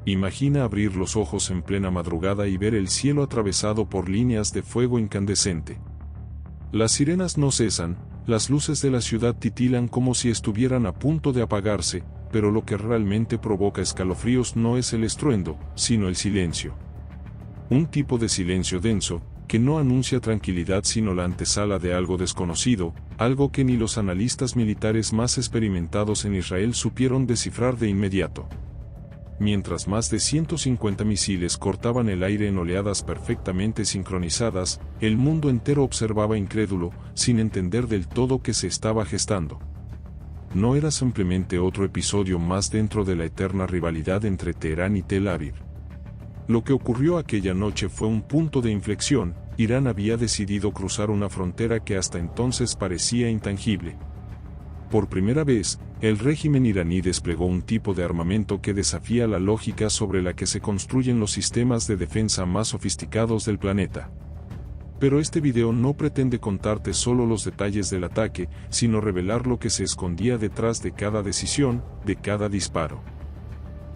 Imagina abrir los ojos en plena madrugada y ver el cielo atravesado por líneas de fuego incandescente. Las sirenas no cesan, las luces de la ciudad titilan como si estuvieran a punto de apagarse, pero lo que realmente provoca escalofríos no es el estruendo, sino el silencio. Un tipo de silencio denso, que no anuncia tranquilidad sino la antesala de algo desconocido, algo que ni los analistas militares más experimentados en Israel supieron descifrar de inmediato. Mientras más de 150 misiles cortaban el aire en oleadas perfectamente sincronizadas, el mundo entero observaba incrédulo, sin entender del todo qué se estaba gestando. No era simplemente otro episodio más dentro de la eterna rivalidad entre Teherán y Tel Aviv. Lo que ocurrió aquella noche fue un punto de inflexión. Irán había decidido cruzar una frontera que hasta entonces parecía intangible. Por primera vez, el régimen iraní desplegó un tipo de armamento que desafía la lógica sobre la que se construyen los sistemas de defensa más sofisticados del planeta. Pero este video no pretende contarte solo los detalles del ataque, sino revelar lo que se escondía detrás de cada decisión, de cada disparo.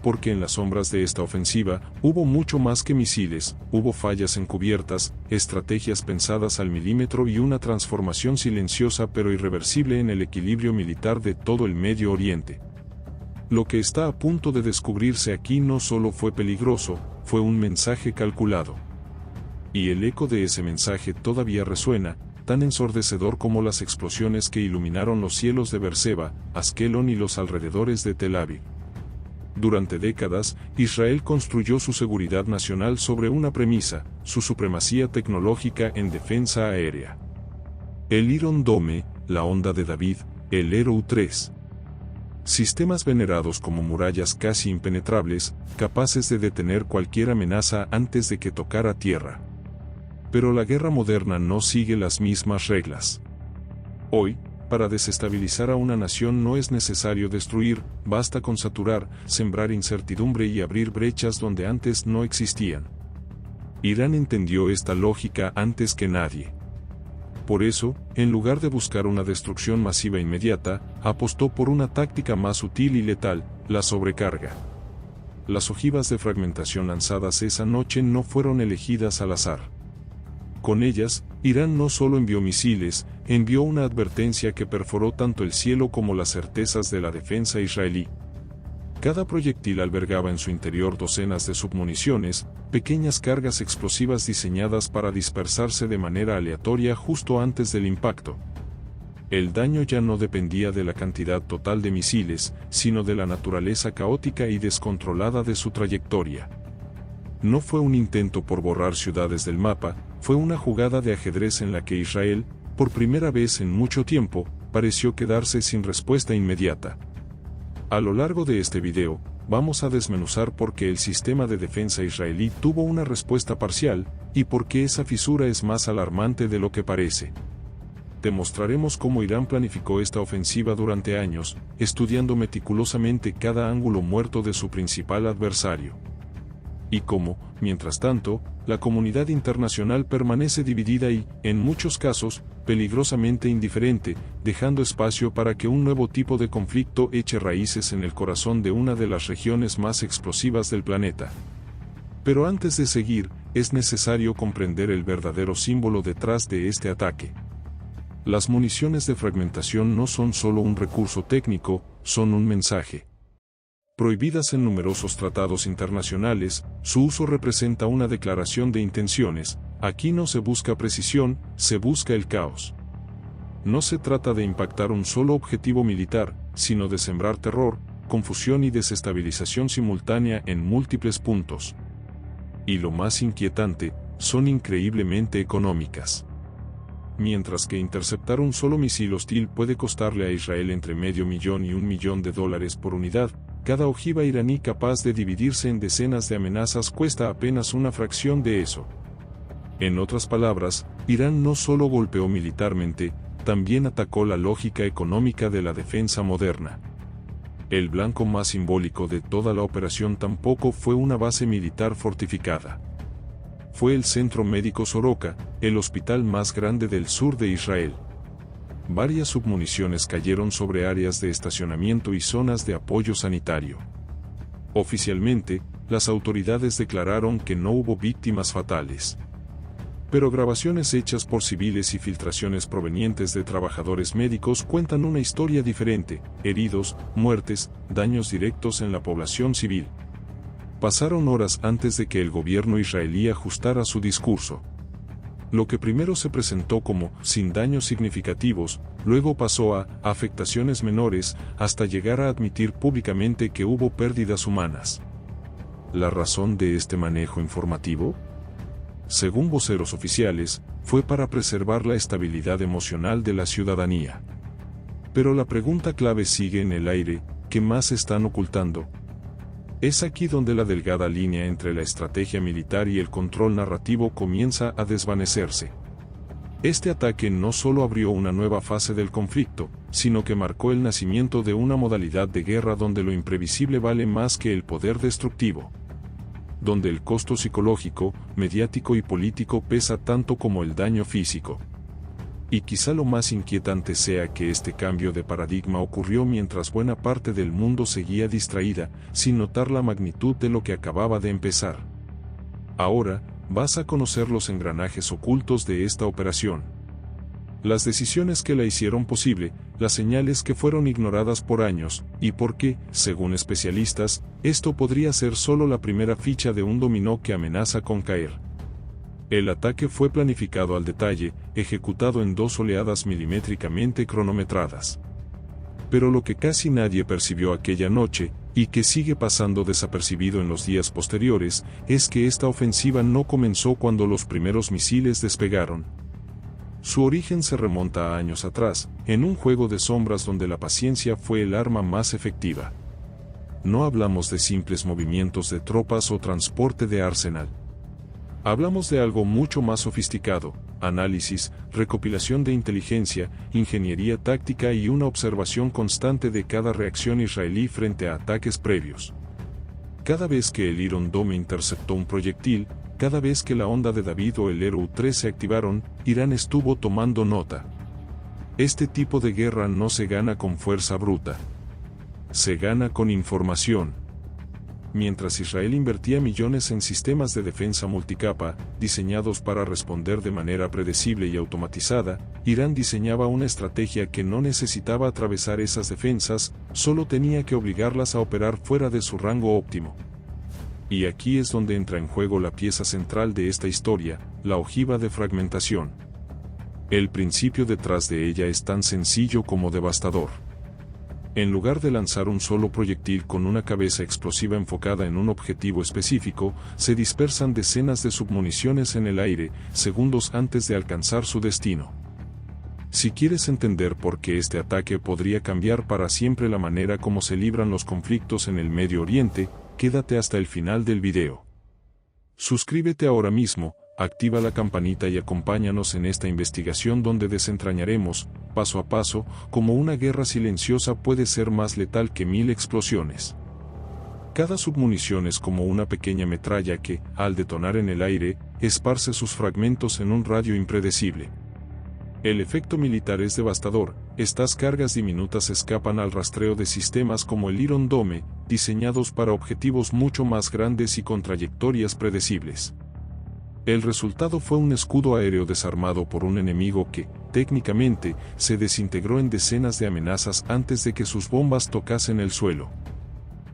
Porque en las sombras de esta ofensiva, hubo mucho más que misiles, hubo fallas encubiertas, estrategias pensadas al milímetro y una transformación silenciosa pero irreversible en el equilibrio militar de todo el Medio Oriente. Lo que está a punto de descubrirse aquí no solo fue peligroso, fue un mensaje calculado. Y el eco de ese mensaje todavía resuena, tan ensordecedor como las explosiones que iluminaron los cielos de Beerseba, Askelon y los alrededores de Tel Aviv. Durante décadas, Israel construyó su seguridad nacional sobre una premisa, su supremacía tecnológica en defensa aérea. El Iron Dome, la Onda de David, el Arrow 3. Sistemas venerados como murallas casi impenetrables, capaces de detener cualquier amenaza antes de que tocara tierra. Pero la guerra moderna no sigue las mismas reglas. Hoy, para desestabilizar a una nación no es necesario destruir, basta con saturar, sembrar incertidumbre y abrir brechas donde antes no existían. Irán entendió esta lógica antes que nadie. Por eso, en lugar de buscar una destrucción masiva inmediata, apostó por una táctica más sutil y letal, la sobrecarga. Las ojivas de fragmentación lanzadas esa noche no fueron elegidas al azar. Con ellas, Irán no solo envió misiles, envió una advertencia que perforó tanto el cielo como las certezas de la defensa israelí. Cada proyectil albergaba en su interior docenas de submuniciones, pequeñas cargas explosivas diseñadas para dispersarse de manera aleatoria justo antes del impacto. El daño ya no dependía de la cantidad total de misiles, sino de la naturaleza caótica y descontrolada de su trayectoria. No fue un intento por borrar ciudades del mapa, fue una jugada de ajedrez en la que Israel, por primera vez en mucho tiempo, pareció quedarse sin respuesta inmediata. A lo largo de este video, vamos a desmenuzar por qué el sistema de defensa israelí tuvo una respuesta parcial, y por qué esa fisura es más alarmante de lo que parece. Te mostraremos cómo Irán planificó esta ofensiva durante años, estudiando meticulosamente cada ángulo muerto de su principal adversario. Y cómo, mientras tanto, la comunidad internacional permanece dividida y, en muchos casos, peligrosamente indiferente, dejando espacio para que un nuevo tipo de conflicto eche raíces en el corazón de una de las regiones más explosivas del planeta. Pero antes de seguir, es necesario comprender el verdadero símbolo detrás de este ataque. Las municiones de fragmentación no son solo un recurso técnico, son un mensaje. Prohibidas en numerosos tratados internacionales, su uso representa una declaración de intenciones. Aquí no se busca precisión, se busca el caos. No se trata de impactar un solo objetivo militar, sino de sembrar terror, confusión y desestabilización simultánea en múltiples puntos. Y lo más inquietante, son increíblemente económicas. Mientras que interceptar un solo misil hostil puede costarle a Israel entre $500,000 y $1 millón por unidad, cada ojiva iraní capaz de dividirse en decenas de amenazas cuesta apenas una fracción de eso. En otras palabras, Irán no solo golpeó militarmente, también atacó la lógica económica de la defensa moderna. El blanco más simbólico de toda la operación tampoco fue una base militar fortificada. Fue el Centro Médico Soroka, el hospital más grande del sur de Israel. Varias submuniciones cayeron sobre áreas de estacionamiento y zonas de apoyo sanitario. Oficialmente, las autoridades declararon que no hubo víctimas fatales. Pero grabaciones hechas por civiles y filtraciones provenientes de trabajadores médicos cuentan una historia diferente: heridos, muertes, daños directos en la población civil. Pasaron horas antes de que el gobierno israelí ajustara su discurso. Lo que primero se presentó como sin daños significativos, luego pasó a afectaciones menores, hasta llegar a admitir públicamente que hubo pérdidas humanas. ¿La razón de este manejo informativo? Según voceros oficiales, fue para preservar la estabilidad emocional de la ciudadanía. Pero la pregunta clave sigue en el aire: ¿qué más están ocultando? Es aquí donde la delgada línea entre la estrategia militar y el control narrativo comienza a desvanecerse. Este ataque no solo abrió una nueva fase del conflicto, sino que marcó el nacimiento de una modalidad de guerra donde lo imprevisible vale más que el poder destructivo. Donde el costo psicológico, mediático y político pesa tanto como el daño físico. Y quizá lo más inquietante sea que este cambio de paradigma ocurrió mientras buena parte del mundo seguía distraída, sin notar la magnitud de lo que acababa de empezar. Ahora, vas a conocer los engranajes ocultos de esta operación. Las decisiones que la hicieron posible, las señales que fueron ignoradas por años, y por qué, según especialistas, esto podría ser solo la primera ficha de un dominó que amenaza con caer. El ataque fue planificado al detalle, ejecutado en 2 oleadas milimétricamente cronometradas. Pero lo que casi nadie percibió aquella noche, y que sigue pasando desapercibido en los días posteriores, es que esta ofensiva no comenzó cuando los primeros misiles despegaron. Su origen se remonta a años atrás, en un juego de sombras donde la paciencia fue el arma más efectiva. No hablamos de simples movimientos de tropas o transporte de arsenal. Hablamos de algo mucho más sofisticado: análisis, recopilación de inteligencia, ingeniería táctica y una observación constante de cada reacción israelí frente a ataques previos. Cada vez que el Iron Dome interceptó un proyectil, cada vez que la onda de David o el Eru-3 se activaron, Irán estuvo tomando nota. Este tipo de guerra no se gana con fuerza bruta. Se gana con información. Mientras Israel invertía millones en sistemas de defensa multicapa, diseñados para responder de manera predecible y automatizada, Irán diseñaba una estrategia que no necesitaba atravesar esas defensas, solo tenía que obligarlas a operar fuera de su rango óptimo. Y aquí es donde entra en juego la pieza central de esta historia, la ojiva de fragmentación. El principio detrás de ella es tan sencillo como devastador. En lugar de lanzar un solo proyectil con una cabeza explosiva enfocada en un objetivo específico, se dispersan decenas de submuniciones en el aire, segundos antes de alcanzar su destino. Si quieres entender por qué este ataque podría cambiar para siempre la manera como se libran los conflictos en el Medio Oriente, quédate hasta el final del video. Suscríbete ahora mismo, activa la campanita y acompáñanos en esta investigación donde desentrañaremos, paso a paso, cómo una guerra silenciosa puede ser más letal que 1000 explosiones. Cada submunición es como una pequeña metralla que, al detonar en el aire, esparce sus fragmentos en un radio impredecible. El efecto militar es devastador. Estas cargas diminutas escapan al rastreo de sistemas como el Iron Dome, diseñados para objetivos mucho más grandes y con trayectorias predecibles. El resultado fue un escudo aéreo desarmado por un enemigo que, técnicamente, se desintegró en decenas de amenazas antes de que sus bombas tocasen el suelo.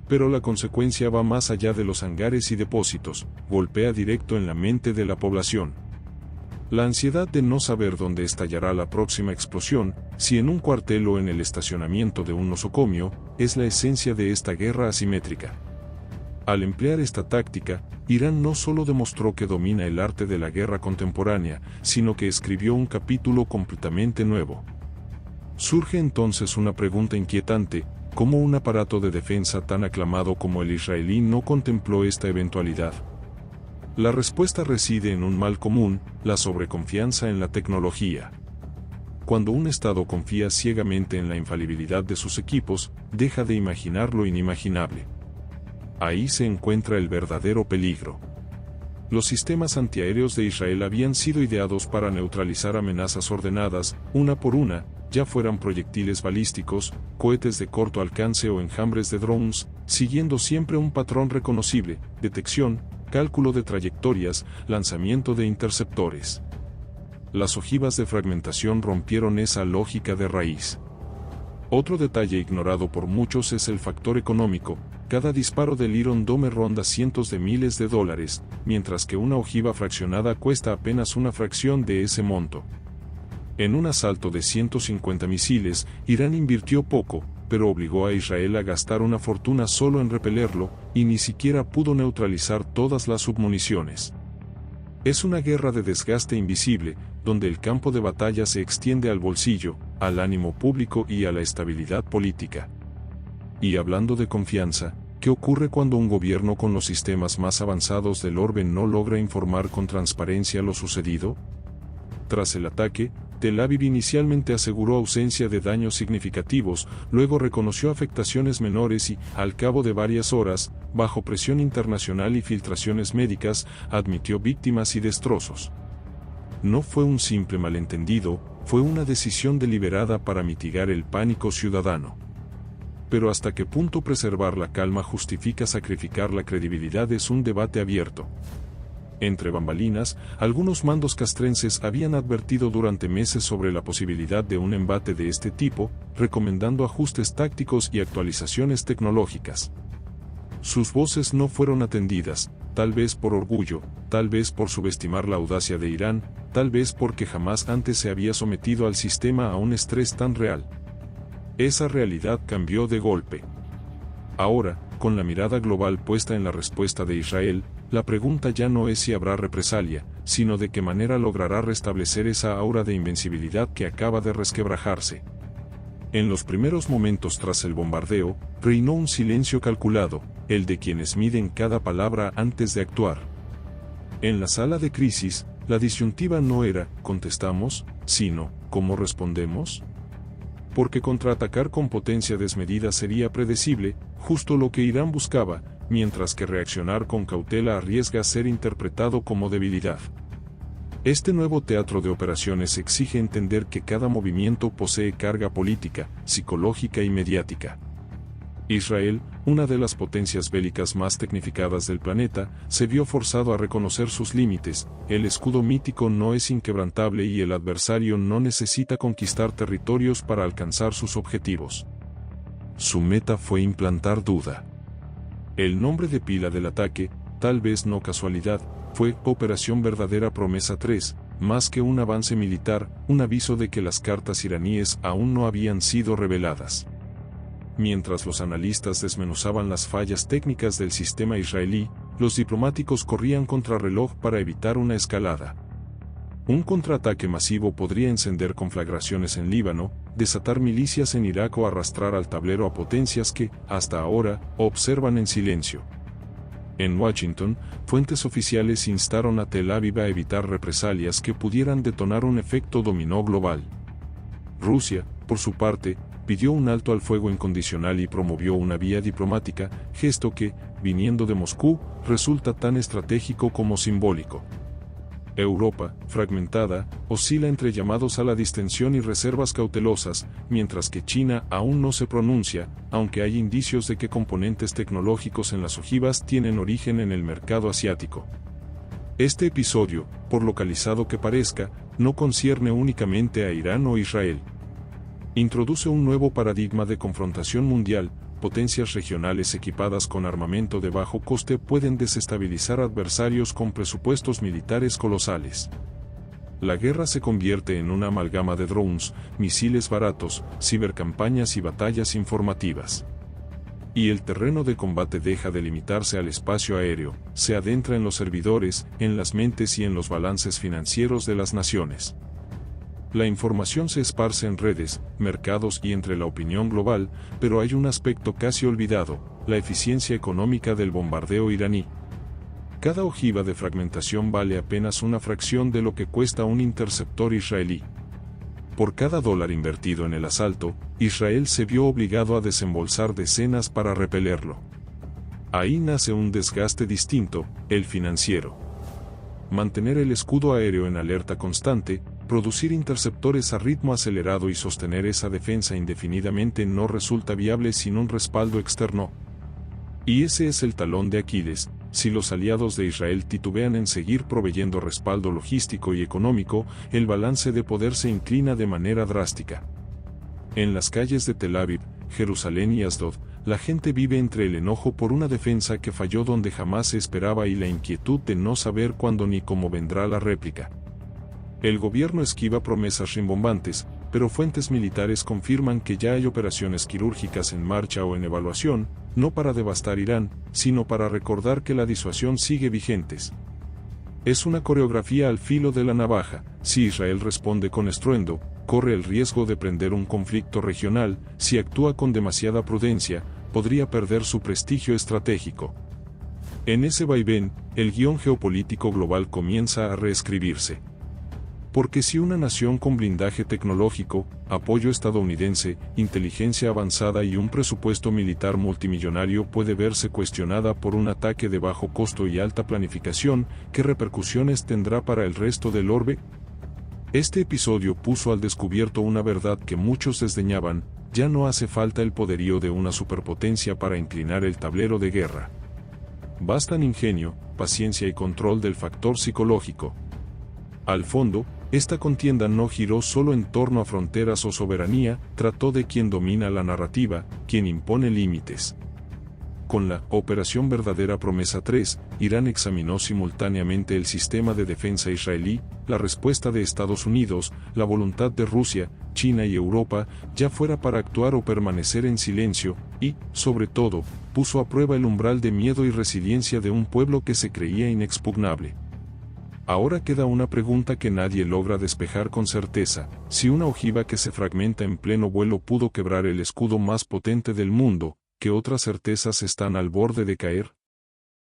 Pero la consecuencia va más allá de los hangares y depósitos, golpea directo en la mente de la población. La ansiedad de no saber dónde estallará la próxima explosión, si en un cuartel o en el estacionamiento de un nosocomio, es la esencia de esta guerra asimétrica. Al emplear esta táctica, Irán no solo demostró que domina el arte de la guerra contemporánea, sino que escribió un capítulo completamente nuevo. Surge entonces una pregunta inquietante: ¿cómo un aparato de defensa tan aclamado como el israelí no contempló esta eventualidad? La respuesta reside en un mal común: la sobreconfianza en la tecnología. cuando un Estado confía ciegamente en la infalibilidad de sus equipos, deja de imaginar lo inimaginable. Ahí se encuentra el verdadero peligro. Los sistemas antiaéreos de Israel habían sido ideados para neutralizar amenazas ordenadas, una por una, ya fueran proyectiles balísticos, cohetes de corto alcance o enjambres de drones, siguiendo siempre un patrón reconocible: detección, cálculo de trayectorias, lanzamiento de interceptores. Las ojivas de fragmentación rompieron esa lógica de raíz. Otro detalle ignorado por muchos es el factor económico. Cada disparo del Iron Dome ronda cientos de miles de dólares, mientras que una ojiva fraccionada cuesta apenas una fracción de ese monto. En un asalto de 150 misiles, Irán invirtió poco, pero obligó a Israel a gastar una fortuna solo en repelerlo, y ni siquiera pudo neutralizar todas las submuniciones. Es una guerra de desgaste invisible, donde el campo de batalla se extiende al bolsillo, al ánimo público y a la estabilidad política. Y hablando de confianza, ¿qué ocurre cuando un gobierno con los sistemas más avanzados del orbe no logra informar con transparencia lo sucedido? Tras el ataque, Tel Aviv inicialmente aseguró ausencia de daños significativos, luego reconoció afectaciones menores y, al cabo de varias horas, bajo presión internacional y filtraciones médicas, admitió víctimas y destrozos. No fue un simple malentendido, fue una decisión deliberada para mitigar el pánico ciudadano. Pero ¿hasta qué punto preservar la calma justifica sacrificar la credibilidad? Es un debate abierto. Entre bambalinas, algunos mandos castrenses habían advertido durante meses sobre la posibilidad de un embate de este tipo, recomendando ajustes tácticos y actualizaciones tecnológicas. Sus voces no fueron atendidas, tal vez por orgullo, tal vez por subestimar la audacia de Irán, tal vez porque jamás antes se había sometido al sistema a un estrés tan real. Esa realidad cambió de golpe. Ahora, con la mirada global puesta en la respuesta de Israel, la pregunta ya no es si habrá represalia, sino de qué manera logrará restablecer esa aura de invencibilidad que acaba de resquebrajarse. En los primeros momentos tras el bombardeo, reinó un silencio calculado, el de quienes miden cada palabra antes de actuar. En la sala de crisis, la disyuntiva no era «¿contestamos?», sino «¿cómo respondemos?». Porque contraatacar con potencia desmedida sería predecible, justo lo que Irán buscaba, mientras que reaccionar con cautela arriesga ser interpretado como debilidad. Este nuevo teatro de operaciones exige entender que cada movimiento posee carga política, psicológica y mediática. Israel, una de las potencias bélicas más tecnificadas del planeta, se vio forzado a reconocer sus límites. El escudo mítico no es inquebrantable y el adversario no necesita conquistar territorios para alcanzar sus objetivos. Su meta fue implantar duda. El nombre de pila del ataque, tal vez no casualidad, fue Operación Verdadera Promesa 3, más que un avance militar, un aviso de que las cartas iraníes aún no habían sido reveladas. Mientras los analistas desmenuzaban las fallas técnicas del sistema israelí, los diplomáticos corrían contrarreloj para evitar una escalada. Un contraataque masivo podría encender conflagraciones en Líbano, desatar milicias en Irak o arrastrar al tablero a potencias que, hasta ahora, observan en silencio. En Washington, fuentes oficiales instaron a Tel Aviv a evitar represalias que pudieran detonar un efecto dominó global. Rusia, por su parte, pidió un alto al fuego incondicional y promovió una vía diplomática, gesto que, viniendo de Moscú, resulta tan estratégico como simbólico. Europa, fragmentada, oscila entre llamados a la distensión y reservas cautelosas, mientras que China aún no se pronuncia, aunque hay indicios de que componentes tecnológicos en las ojivas tienen origen en el mercado asiático. Este episodio, por localizado que parezca, no concierne únicamente a Irán o Israel. Introduce un nuevo paradigma de confrontación mundial. Potencias regionales equipadas con armamento de bajo coste pueden desestabilizar adversarios con presupuestos militares colosales. La guerra se convierte en una amalgama de drones, misiles baratos, cibercampañas y batallas informativas. Y el terreno de combate deja de limitarse al espacio aéreo, se adentra en los servidores, en las mentes y en los balances financieros de las naciones. La información se esparce en redes, mercados y entre la opinión global, pero hay un aspecto casi olvidado: la eficiencia económica del bombardeo iraní. Cada ojiva de fragmentación vale apenas una fracción de lo que cuesta un interceptor israelí. Por cada dólar invertido en el asalto, Israel se vio obligado a desembolsar decenas para repelerlo. Ahí nace un desgaste distinto, el financiero. Mantener el escudo aéreo en alerta constante, producir interceptores a ritmo acelerado y sostener esa defensa indefinidamente no resulta viable sin un respaldo externo. Y ese es el talón de Aquiles. Si los aliados de Israel titubean en seguir proveyendo respaldo logístico y económico, el balance de poder se inclina de manera drástica. En las calles de Tel Aviv, Jerusalén y Asdod, la gente vive entre el enojo por una defensa que falló donde jamás se esperaba y la inquietud de no saber cuándo ni cómo vendrá la réplica. El gobierno esquiva promesas rimbombantes, pero fuentes militares confirman que ya hay operaciones quirúrgicas en marcha o en evaluación, no para devastar Irán, sino para recordar que la disuasión sigue vigentes. Es una coreografía al filo de la navaja. Si Israel responde con estruendo, corre el riesgo de prender un conflicto regional. Si actúa con demasiada prudencia, podría perder su prestigio estratégico. En ese vaivén, el guión geopolítico global comienza a reescribirse. Porque si una nación con blindaje tecnológico, apoyo estadounidense, inteligencia avanzada y un presupuesto militar multimillonario puede verse cuestionada por un ataque de bajo costo y alta planificación, ¿qué repercusiones tendrá para el resto del orbe? Este episodio puso al descubierto una verdad que muchos desdeñaban: ya no hace falta el poderío de una superpotencia para inclinar el tablero de guerra. Bastan ingenio, paciencia y control del factor psicológico. Al fondo, esta contienda no giró solo en torno a fronteras o soberanía, trató de quien domina la narrativa, quien impone límites. Con la Operación Verdadera Promesa 3, Irán examinó simultáneamente el sistema de defensa israelí, la respuesta de Estados Unidos, la voluntad de Rusia, China y Europa, ya fuera para actuar o permanecer en silencio, y, sobre todo, puso a prueba el umbral de miedo y resiliencia de un pueblo que se creía inexpugnable. Ahora queda una pregunta que nadie logra despejar con certeza: si una ojiva que se fragmenta en pleno vuelo pudo quebrar el escudo más potente del mundo, ¿qué otras certezas están al borde de caer?